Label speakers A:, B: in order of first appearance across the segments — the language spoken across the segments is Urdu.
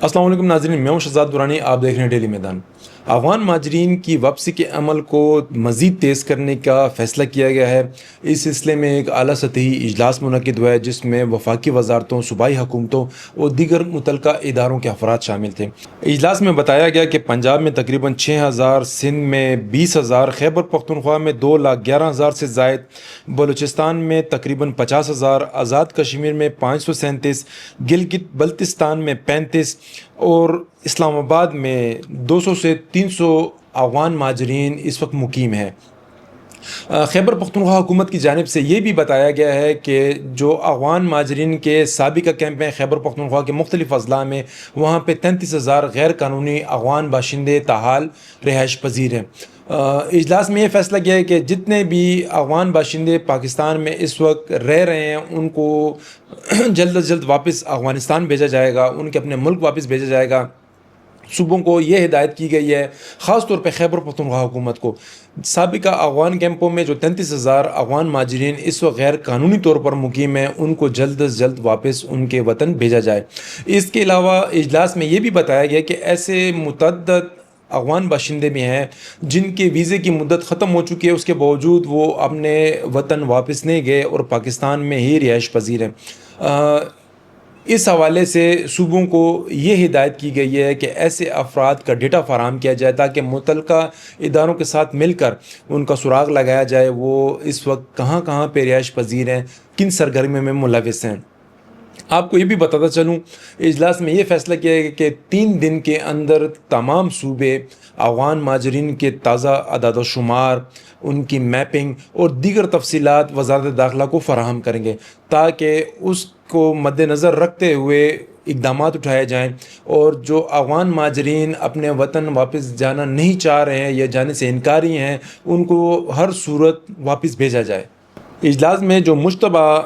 A: السلام علیکم ناظرین، میں ہوں شہزاد درانی، آپ دیکھ رہے ہیں ڈیلی میدان۔ افغان مہاجرین کی واپسی کے عمل کو مزید تیز کرنے کا فیصلہ کیا گیا ہے۔ اس سلسلے میں ایک اعلیٰ سطحی اجلاس منعقد ہوا ہے جس میں وفاقی وزارتوں، صوبائی حکومتوں اور دیگر متعلقہ اداروں کے افراد شامل تھے۔ اجلاس میں بتایا گیا کہ پنجاب میں تقریباً 6,000، سندھ میں 20,000، خیبر پختونخوا میں 2,11,000 سے زائد، بلوچستان میں تقریباً 50,000، آزاد کشمیر میں 537، گلگت بلتستان میں 35 اور اسلام آباد میں 200 سے 300 افغان مہاجرین اس وقت مقیم ہیں۔ خیبر پختونخوا حکومت کی جانب سے یہ بھی بتایا گیا ہے کہ جو افغان مہاجرین کے سابقہ کیمپ ہیں خیبر پختونخوا کے مختلف اضلاع میں، وہاں پہ 33,000 غیر قانونی افغان باشندے تاحال رہائش پذیر ہیں۔ اجلاس میں یہ فیصلہ کیا ہے کہ جتنے بھی افغان باشندے پاکستان میں اس وقت رہ رہے ہیں ان کو جلد از جلد واپس افغانستان بھیجا جائے گا، ان کے اپنے ملک واپس بھیجا جائے گا۔ صوبوں کو یہ ہدایت کی گئی ہے، خاص طور پہ خیبر پختونخوا حکومت کو، سابقہ افغان کیمپوں میں جو 33,000 افغان مہاجرین اس وقت غیر قانونی طور پر مقیم ہیں ان کو جلد از جلد واپس ان کے وطن بھیجا جائے۔ اس کے علاوہ اجلاس میں یہ بھی بتایا گیا کہ ایسے متعدد افغان باشندے بھی ہیں جن کے ویزے کی مدت ختم ہو چکی ہے، اس کے باوجود وہ اپنے وطن واپس نہیں گئے اور پاکستان میں ہی رہائش پذیر ہیں۔ اس حوالے سے صوبوں کو یہ ہدایت کی گئی ہے کہ ایسے افراد کا ڈیٹا فراہم کیا جائے تاکہ متعلقہ اداروں کے ساتھ مل کر ان کا سراغ لگایا جائے، وہ اس وقت کہاں کہاں پہ رہائش پذیر ہیں، کن سرگرمیوں میں ملوث ہیں۔ آپ کو یہ بھی بتاتا چلوں، اجلاس میں یہ فیصلہ کیا گیا کہ 3 دن کے اندر تمام صوبے افغان مہاجرین کے تازہ اعداد و شمار، ان کی میپنگ اور دیگر تفصیلات وزارت داخلہ کو فراہم کریں گے تاکہ اس کو مد نظر رکھتے ہوئے اقدامات اٹھائے جائیں اور جو افغان مہاجرین اپنے وطن واپس جانا نہیں چاہ رہے ہیں یا جانے سے انکاری ہیں ان کو ہر صورت واپس بھیجا جائے۔ اجلاس میں جو مشتبہ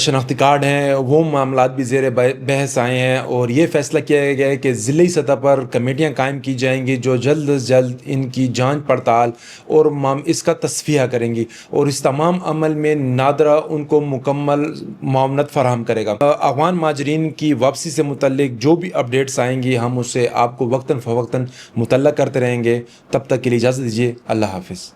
A: شناختی کارڈ ہیں وہ معاملات بھی زیر بحث آئے ہیں اور یہ فیصلہ کیا گیا ہے کہ ضلعی سطح پر کمیٹیاں قائم کی جائیں گی جو جلد از جلد ان کی جانچ پڑتال اور اس کا تصفیہ کریں گی اور اس تمام عمل میں نادرہ ان کو مکمل معاونت فراہم کرے گا۔ افغان مہاجرین کی واپسی سے متعلق جو بھی اپڈیٹس آئیں گی ہم اسے آپ کو وقتاً فوقتاً مطلع کرتے رہیں گے۔ تب تک کے لیے اجازت دیجیے، اللہ حافظ۔